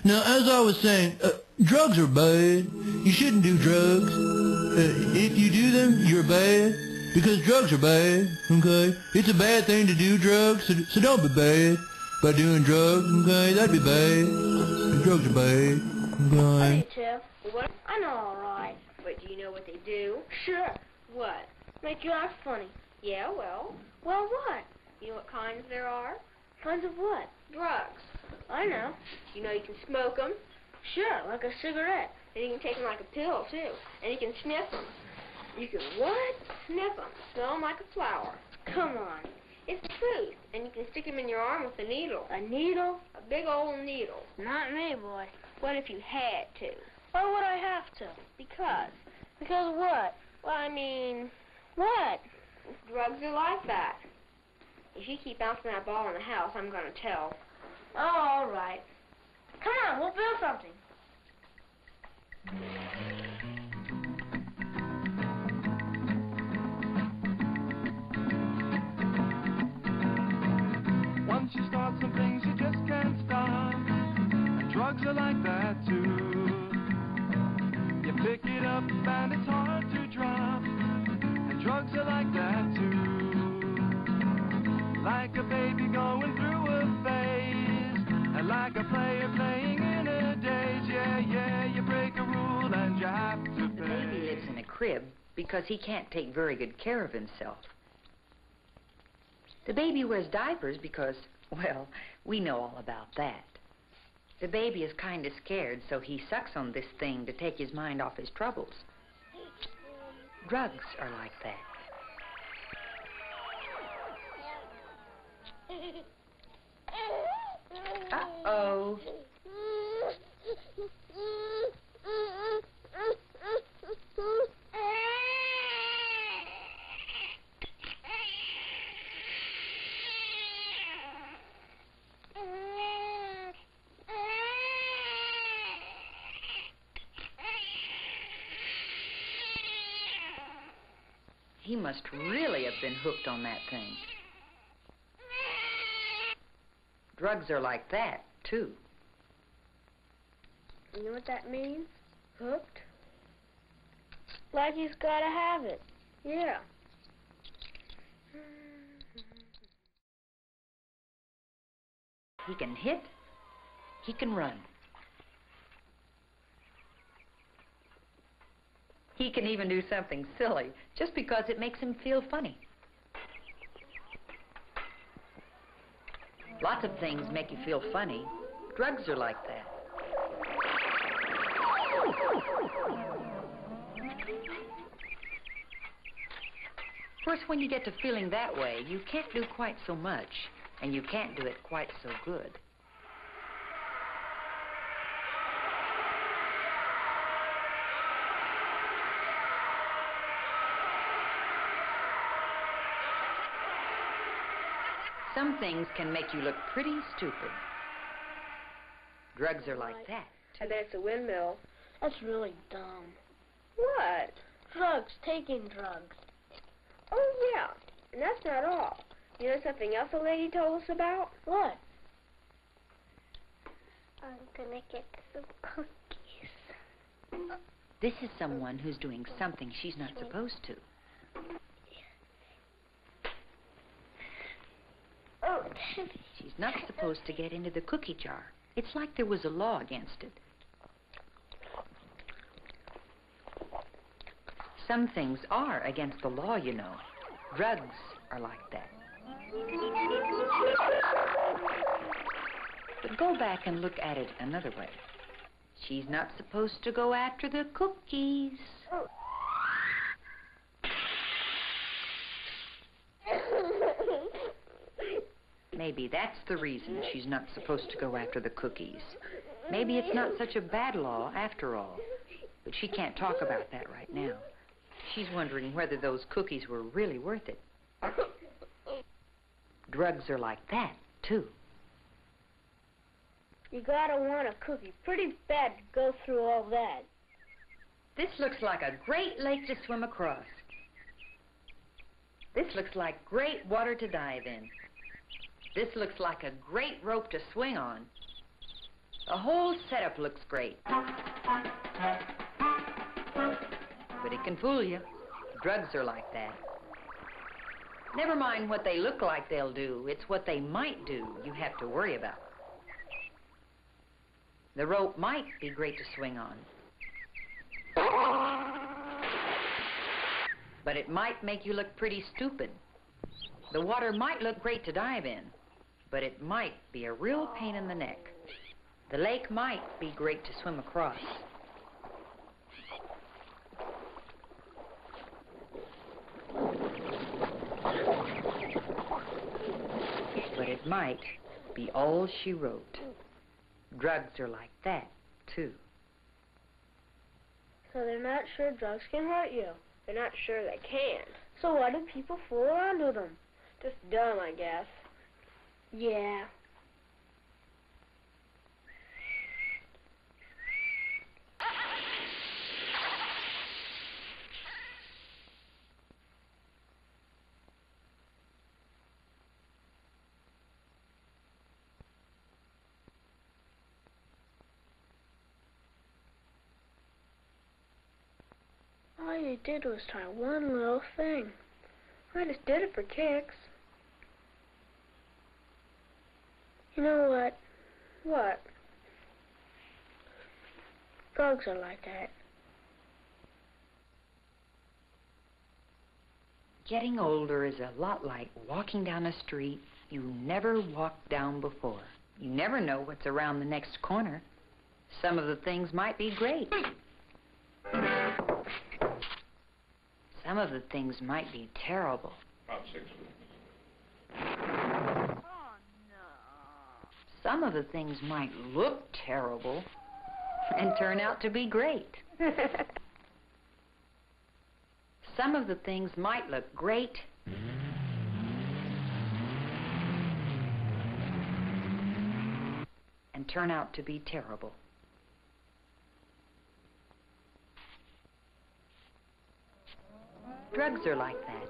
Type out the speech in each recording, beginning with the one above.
Now, as I was saying, drugs are bad. You shouldn't do drugs. If you do them, you're bad. Because drugs are bad, okay? It's a bad thing to do drugs, so don't be bad by doing drugs, okay? That'd be bad. Drugs are bad, okay? Hey, Tiff. What? I know all right. But do you know what they do? Sure. What? Make you act funny. Yeah, well. Well, what? You know what kinds there are? Kinds of what? Drugs. I know. You know you can smoke them? Sure, like a cigarette. And you can take them like a pill, too. And you can sniff them. You can what? Sniff them. Smell them like a flower. Come on. It's the truth. And you can stick them in your arm with a needle. A needle? A big old needle. Not me, boy. What if you had to? Why would I have to? Because. Because what? Well, I mean, what? Drugs are like that. If you keep bouncing that ball in the house, I'm going to tell. Oh, all right. Come on, we'll build something. Once you start some things, you just can't stop. And drugs are like that, too. You pick it up and it's hard to drop. And drugs are like that, too. Like a baby going through a phase. And like a player playing in a daze. Yeah, yeah, you break a rule and you have to pay. The baby lives in a crib because he can't take very good care of himself. The baby wears diapers because, well, we know all about that. The baby is kind of scared, so he sucks on this thing to take his mind off his troubles. Drugs are like that. Uh-oh. He must really have been hooked on that thing. Drugs are like that, too. You know what that means? Hooked? Like he's got to have it. Yeah. He can hit, he can run. He can even do something silly just because it makes him feel funny. Lots of things make you feel funny. Drugs are like that. Of course, when you get to feeling that way, you can't do quite so much, and you can't do it quite so good. Some things can make you look pretty stupid. Drugs are like that. I bet it's a windmill. That's really dumb. What? Drugs, taking drugs. Oh, yeah. And that's not all. You know something else a lady told us about? What? I'm gonna get some cookies. This is someone who's doing something she's not supposed to. Oh, She's not supposed to get into the cookie jar. It's like there was a law against it. Some things are against the law, you know. Drugs are like that. But go back and look at it another way. She's not supposed to go after the cookies. Maybe that's the reason she's not supposed to go after the cookies. Maybe it's not such a bad law after all. But she can't talk about that right now. She's wondering whether those cookies were really worth it. Drugs are like that, too. You gotta want a cookie pretty bad to go through all that. This looks like a great lake to swim across. This looks like great water to dive in. This looks like a great rope to swing on. The whole setup looks great. But it can fool you. Drugs are like that. Never mind what they look like they'll do. It's what they might do you have to worry about. The rope might be great to swing on. But it might make you look pretty stupid. The water might look great to dive in, but it might be a real pain in the neck. The lake might be great to swim across. But it might be all she wrote. Drugs are like that, too. So they're not sure drugs can hurt you. They're not sure they can. So why do people fool around with them? Just dumb, I guess. Yeah. All you did was try one little thing. I just did it for kicks. You know what? What? Drugs are like that. Getting older is a lot like walking down a street you never walked down before. You never know what's around the next corner. Some of the things might be great. Some of the things might be terrible. About 6 weeks. Some of the things might look terrible and turn out to be great. Some of the things might look great and turn out to be terrible. Drugs are like that.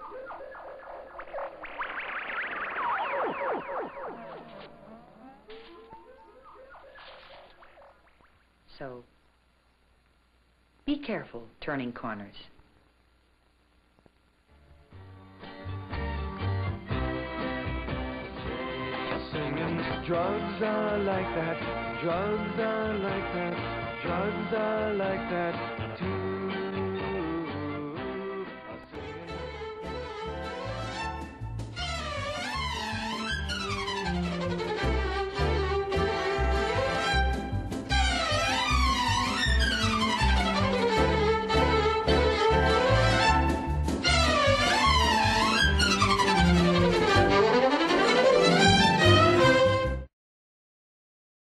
So, be careful turning corners. Singing, drugs are like that, drugs are like that, drugs are like that too.